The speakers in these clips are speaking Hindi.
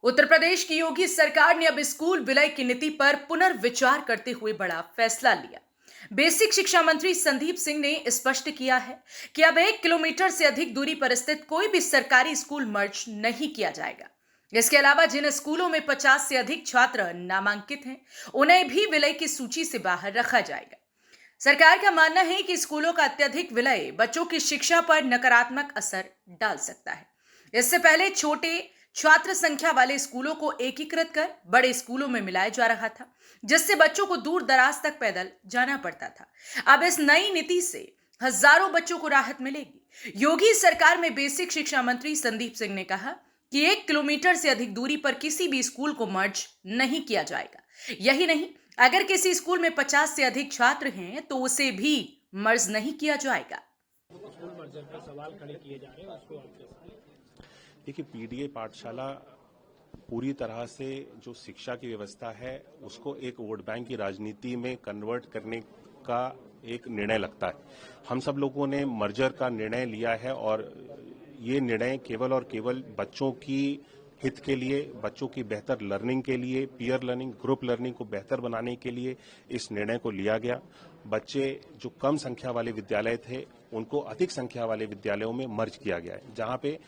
उत्तर प्रदेश की योगी सरकार ने अब स्कूल विलय की नीति पर पुनर्विचार करते हुए बड़ा फैसला लिया। बेसिक शिक्षा मंत्री संदीप सिंह ने स्पष्ट किया है कि अब 1 किलोमीटर से अधिक दूरी पर स्थित कोई भी सरकारी स्कूल मर्ज नहीं किया जाएगा। इसके अलावा जिन स्कूलों में 50 से अधिक छात्र नामांकित हैं, उन्हें भी विलय की सूची से बाहर रखा जाएगा। सरकार का मानना है कि स्कूलों का अत्यधिक विलय बच्चों की शिक्षा पर नकारात्मक असर डाल सकता है। इससे पहले छोटे छात्र संख्या वाले स्कूलों को एकीकृत कर बड़े स्कूलों में मिलाया जा रहा था, जिससे बच्चों को दूर दराज तक पैदल जाना पड़ता था। अब इस नई नीति से हजारों बच्चों को राहत मिलेगी। योगी सरकार में बेसिक शिक्षा मंत्री संदीप सिंह ने कहा कि 1 किलोमीटर से अधिक दूरी पर किसी भी स्कूल को मर्ज नहीं किया जाएगा। यही नहीं, अगर किसी स्कूल में 50 से अधिक छात्र हैं तो उसे भी मर्ज नहीं किया जाएगा। स्कूल मर्जर का सवाल खड़े किए जा रहे हैं, उसको आप कैसे? देखिए, पीडीए पाठशाला पूरी तरह से जो शिक्षा की व्यवस्था है उसको एक वोट बैंक की राजनीति में कन्वर्ट करने का एक निर्णय लगता है। हम सब लोगों ने मर्जर का निर्णय लिया है और ये निर्णय केवल और केवल बच्चों की हित के लिए, बच्चों की बेहतर लर्निंग के लिए, पीयर लर्निंग, ग्रुप लर्निंग को बेहतर बनाने के लिए इस निर्णय को लिया गया। बच्चे जो कम संख्या वाले विद्यालय थे उनको अधिक संख्या वाले विद्यालयों में मर्ज किया गया है। जहां पे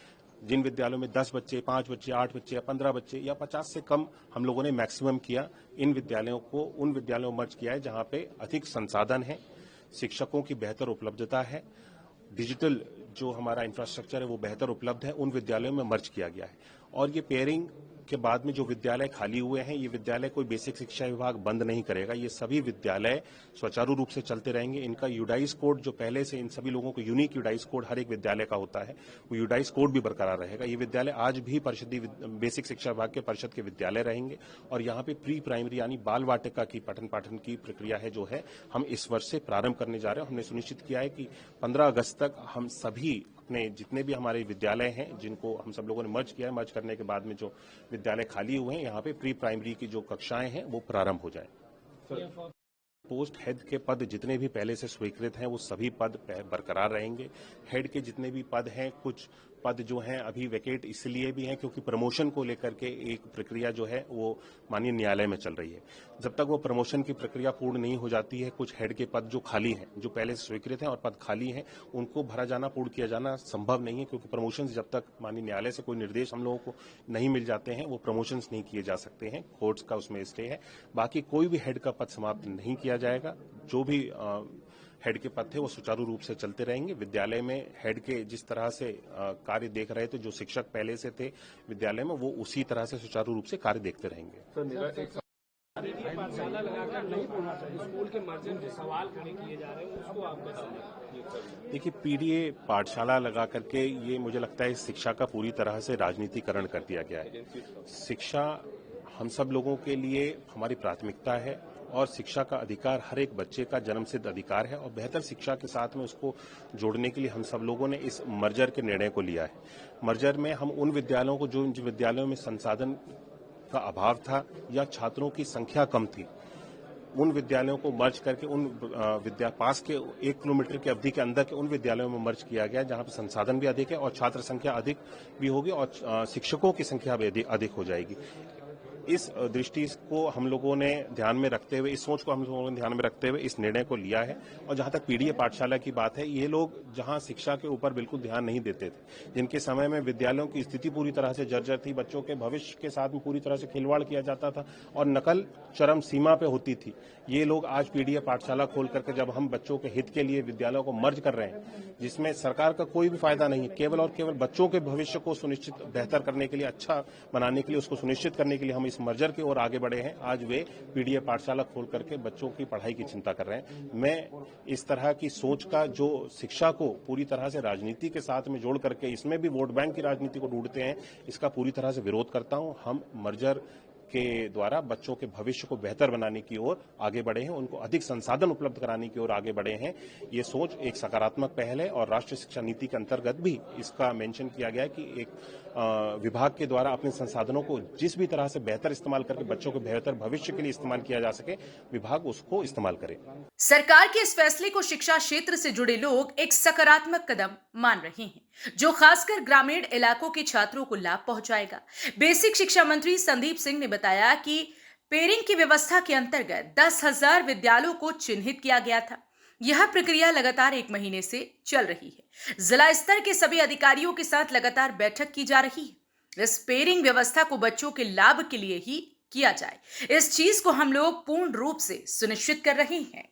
जिन विद्यालयों में 10 बच्चे, 5 बच्चे, 8 बच्चे या 15 बच्चे या 50 से कम हम लोगों ने मैक्सिमम किया, इन विद्यालयों को उन विद्यालयों में मर्ज किया है जहां पे अधिक संसाधन है, शिक्षकों की बेहतर उपलब्धता है, डिजिटल जो हमारा इंफ्रास्ट्रक्चर है वो बेहतर उपलब्ध है, उन विद्यालयों में मर्ज किया गया है। और ये पेयरिंग के बाद में जो विद्यालय खाली हुए हैं, ये विद्यालय कोई बेसिक शिक्षा विभाग बंद नहीं करेगा। ये सभी विद्यालय सुचारू रूप से चलते रहेंगे। इनका यूडाइस कोड जो पहले से इन सभी लोगों को यूनिक यूडाइस कोड हर एक विद्यालय का होता है, वो यूडाइस कोड भी बरकरार रहेगा। ये विद्यालय आज भी परिषदीय बेसिक शिक्षा विभाग के परिषद के विद्यालय रहेंगे और यहाँ पे प्री प्राइमरी यानी बाल वाटिका की पठन पाठन की प्रक्रिया है जो है हम इस वर्ष से प्रारंभ करने जा रहे हैं। हमने सुनिश्चित किया है कि 15 अगस्त तक हम सभी अपने जितने भी हमारे विद्यालय हैं जिनको हम सब लोगों ने मर्ज किया है, मर्ज करने के बाद में जो विद्यालय खाली हुए हैं यहाँ पे प्री प्राइमरी की जो कक्षाएं हैं वो प्रारंभ हो जाए। पोस्ट हेड के पद जितने भी पहले से स्वीकृत हैं वो सभी पद बरकरार रहेंगे। हेड के जितने भी पद हैं, कुछ पद जो हैं अभी वैकेट इसलिए भी हैं क्योंकि प्रमोशन को लेकर के एक प्रक्रिया जो है वो माननीय न्यायालय में चल रही है। जब तक वो प्रमोशन की प्रक्रिया पूर्ण नहीं हो जाती है, कुछ हेड के पद जो खाली हैं, जो पहले से स्वीकृत हैं और पद खाली हैं, उनको भरा जाना, पूर्ण किया जाना संभव नहीं है क्योंकि प्रमोशन जब तक माननीय न्यायालय से कोई निर्देश हम लोगों को नहीं मिल जाते हैं वो प्रमोशंस नहीं किए जा सकते हैं। कोर्ट्स का उसमें स्टे है। बाकी कोई भी हेड का पद समाप्त नहीं किया जाएगा। जो भी हेड के पद थे वो सुचारू रूप से चलते रहेंगे। विद्यालय में हेड के जिस तरह से कार्य देख रहे थे, जो शिक्षक पहले से थे विद्यालय में, वो उसी तरह से सुचारू रूप से कार्य देखते रहेंगे। पाठशाला लगाकर नहीं पढ़ा चाहिए, स्कूल के मर्जर के सवाल खड़े किए जा रहे हैं, उसको आप कैसे? देखिए, पीडीए पाठशाला लगा करके ये मुझे लगता है शिक्षा का पूरी तरह से राजनीतिकरण कर दिया गया है। शिक्षा हम सब लोगों के लिए हमारी प्राथमिकता है और शिक्षा का अधिकार हर एक बच्चे का जन्मसिद्ध अधिकार है और बेहतर शिक्षा के साथ में उसको जोड़ने के लिए हम सब लोगों ने इस मर्जर के निर्णय को लिया है। मर्जर में हम उन विद्यालयों को जो विद्यालयों में संसाधन का अभाव था या छात्रों की संख्या कम थी, उन विद्यालयों को मर्ज करके उन पास के 1 किलोमीटर की अवधि के अंदर के उन विद्यालयों में मर्ज किया गया जहां पर संसाधन भी अधिक है और छात्र संख्या अधिक भी होगी और शिक्षकों की संख्या भी अधिक हो जाएगी। इस दृष्टि को हम लोगों ने ध्यान में रखते हुए, इस सोच को हम लोगों ने ध्यान में रखते हुए इस निर्णय को लिया है। और जहां तक पीडीए पाठशाला की बात है, ये लोग जहां शिक्षा के ऊपर बिल्कुल ध्यान नहीं देते थे, जिनके समय में विद्यालयों की स्थिति पूरी तरह से जर्जर थी, बच्चों के भविष्य के साथ में पूरी तरह से खिलवाड़ किया जाता था और नकल चरम सीमा पे होती थी, ये लोग आज पीडीए पाठशाला खोल करके जब हम बच्चों के हित के लिए विद्यालयों को मर्ज कर रहे हैं, जिसमें सरकार का कोई भी फायदा नहीं है, केवल और केवल बच्चों के भविष्य को सुनिश्चित बेहतर करने के लिए, अच्छा बनाने के लिए, उसको सुनिश्चित करने के लिए हम इस मर्जर की ओर आगे बढ़े हैं। आज वे पीडीए पाठशाला खोल करके बच्चों की पढ़ाई की चिंता कर रहे हैं। मैं इस तरह की सोच का, जो शिक्षा को पूरी तरह से राजनीति के साथ में जोड़ करके इसमें भी वोट बैंक की राजनीति को ढूंढते हैं, इसका पूरी तरह से विरोध करता हूं। हम मर्जर के द्वारा बच्चों के भविष्य को बेहतर बनाने की ओर आगे बढ़े हैं, उनको अधिक संसाधन उपलब्ध कराने की ओर आगे बढ़े हैं। ये सोच एक सकारात्मक पहल है और राष्ट्रीय शिक्षा नीति के अंतर्गत भी इसका मेंशन किया गया है कि एक विभाग के द्वारा अपने संसाधनों को जिस भी तरह से बेहतर इस्तेमाल करके बच्चों के बेहतर भविष्य के लिए इस्तेमाल किया जा सके, विभाग उसको इस्तेमाल करे। सरकार के इस फैसले को शिक्षा क्षेत्र से जुड़े लोग एक सकारात्मक कदम मान रहे हैं। जो खासकर ग्रामीण इलाकों के छात्रों को लाभ पहुंचाएगा। बेसिक शिक्षा मंत्री संदीप सिंह ने बताया कि पेयरिंग की व्यवस्था के अंतर्गत 10,000 विद्यालयों को चिन्हित किया गया था। यह प्रक्रिया लगातार 1 महीने से चल रही है। जिला स्तर के सभी अधिकारियों के साथ लगातार बैठक की जा रही है। इस पेयरिंग व्यवस्था को बच्चों के लाभ के लिए ही किया जाए, इस चीज को हम लोग पूर्ण रूप से सुनिश्चित कर रहे हैं।